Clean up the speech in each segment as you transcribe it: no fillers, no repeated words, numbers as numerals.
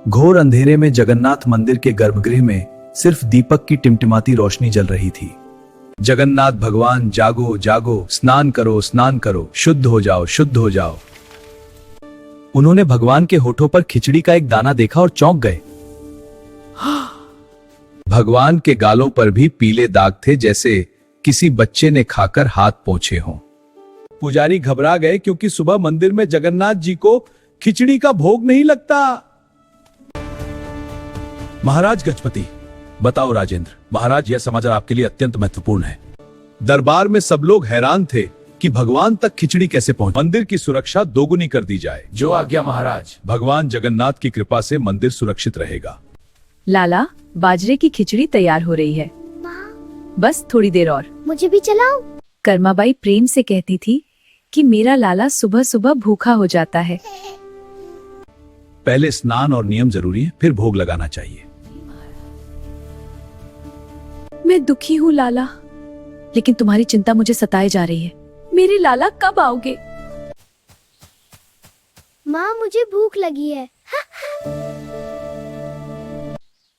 घोर अंधेरे में जगन्नाथ मंदिर के गर्भगृह में सिर्फ दीपक की टिमटिमाती रोशनी जल रही थी। जगन्नाथ भगवान जागो जागो, स्नान करो, शुद्ध हो जाओ, शुद्ध हो जाओ। उन्होंने भगवान के होठों पर खिचड़ी का एक दाना देखा और चौंक गए। भगवान के गालों पर भी पीले दाग थे, जैसे किसी बच्चे ने खाकर हाथ पोंछे हों। पुजारी घबरा गए क्योंकि सुबह मंदिर में जगन्नाथ जी को खिचड़ी का भोग नहीं लगता। महाराज गजपति, बताओ राजेंद्र। महाराज, यह समाचार आपके लिए अत्यंत महत्वपूर्ण है। दरबार में सब लोग हैरान थे कि भगवान तक खिचड़ी कैसे पहुंच। मंदिर की सुरक्षा दोगुनी कर दी जाए। जो आज्ञा महाराज। भगवान जगन्नाथ की कृपा से मंदिर सुरक्षित रहेगा। लाला, बाजरे की खिचड़ी तैयार हो रही है। बस थोड़ी देर और। मुझे भी चलाओ। कर्माबाई प्रेम से कहती थी कि मेरा लाला सुबह सुबह भूखा हो जाता है। पहले स्नान और नियम जरूरी है, फिर भोग लगाना चाहिए। मैं दुखी हूँ लाला, लेकिन तुम्हारी चिंता मुझे सताए जा रही है। मेरे लाला कब आओगे? माँ, मुझे भूख लगी है।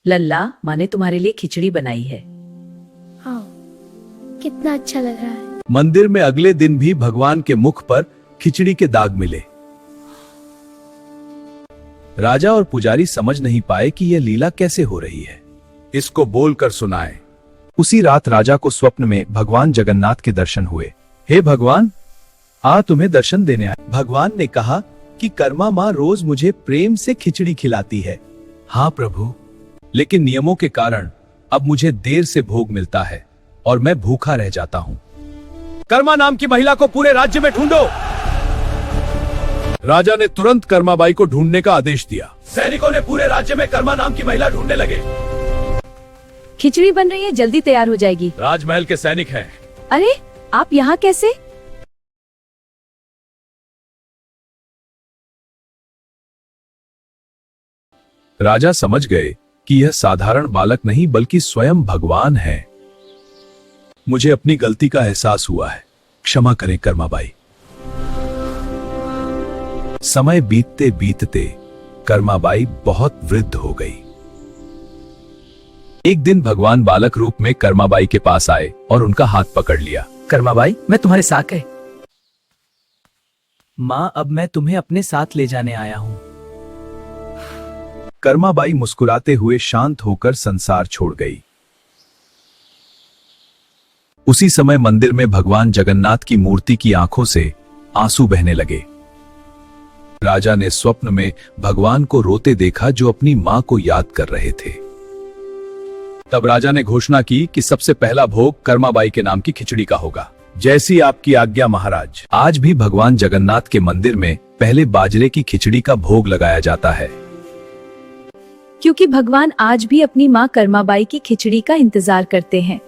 लल्ला, माँ ने तुम्हारे लिए खिचड़ी बनाई है। हाँ, कितना अच्छा लग रहा है। मंदिर में अगले दिन भी भगवान के मुख पर खिचड़ी के दाग मिले। राजा और पुजारी समझ नहीं पाए कि यह लीला कैसे हो रही है। इसको बोलकर सुनाए। उसी रात राजा को स्वप्न में भगवान जगन्नाथ के दर्शन हुए। हे भगवान, तुम्हें दर्शन देने आए। भगवान ने कहा कि कर्मा माँ रोज मुझे प्रेम से खिचड़ी खिलाती है। हाँ प्रभु, लेकिन नियमों के कारण अब मुझे देर से भोग मिलता है और मैं भूखा रह जाता हूँ। कर्मा नाम की महिला को पूरे राज्य में ढूंढो। राजा ने तुरंत कर्माबाई को ढूंढने का आदेश दिया। सैनिकों ने पूरे राज्य में कर्मा नाम की महिला ढूंढने लगे। खिचड़ी बन रही है, जल्दी तैयार हो जाएगी। राजमहल के सैनिक हैं। अरे, आप यहाँ कैसे? राजा समझ गए कि यह साधारण बालक नहीं बल्कि स्वयं भगवान है। मुझे अपनी गलती का एहसास हुआ है, क्षमा करें कर्माबाई। समय बीतते बीतते कर्माबाई बहुत वृद्ध हो गई। एक दिन भगवान बालक रूप में कर्माबाई के पास आए और उनका हाथ पकड़ लिया। कर्माबाई, मैं तुम्हारे साथ है। माँ, अब मैं तुम्हें अपने साथ ले जाने आया हूँ। कर्माबाई मुस्कुराते हुए शांत होकर संसार छोड़ गई। उसी समय मंदिर में भगवान जगन्नाथ की मूर्ति की आंखों से आंसू बहने लगे। राजा ने स्वप्न में भगवान को रोते देखा, जो अपनी मां को याद कर रहे थे। तब राजा ने घोषणा की कि सबसे पहला भोग कर्माबाई के नाम की खिचड़ी का होगा। जैसी आपकी आज्ञा महाराज। आज भी भगवान जगन्नाथ के मंदिर में पहले बाजरे की खिचड़ी का भोग लगाया जाता है, क्योंकि भगवान आज भी अपनी माँ कर्माबाई की खिचड़ी का इंतजार करते हैं।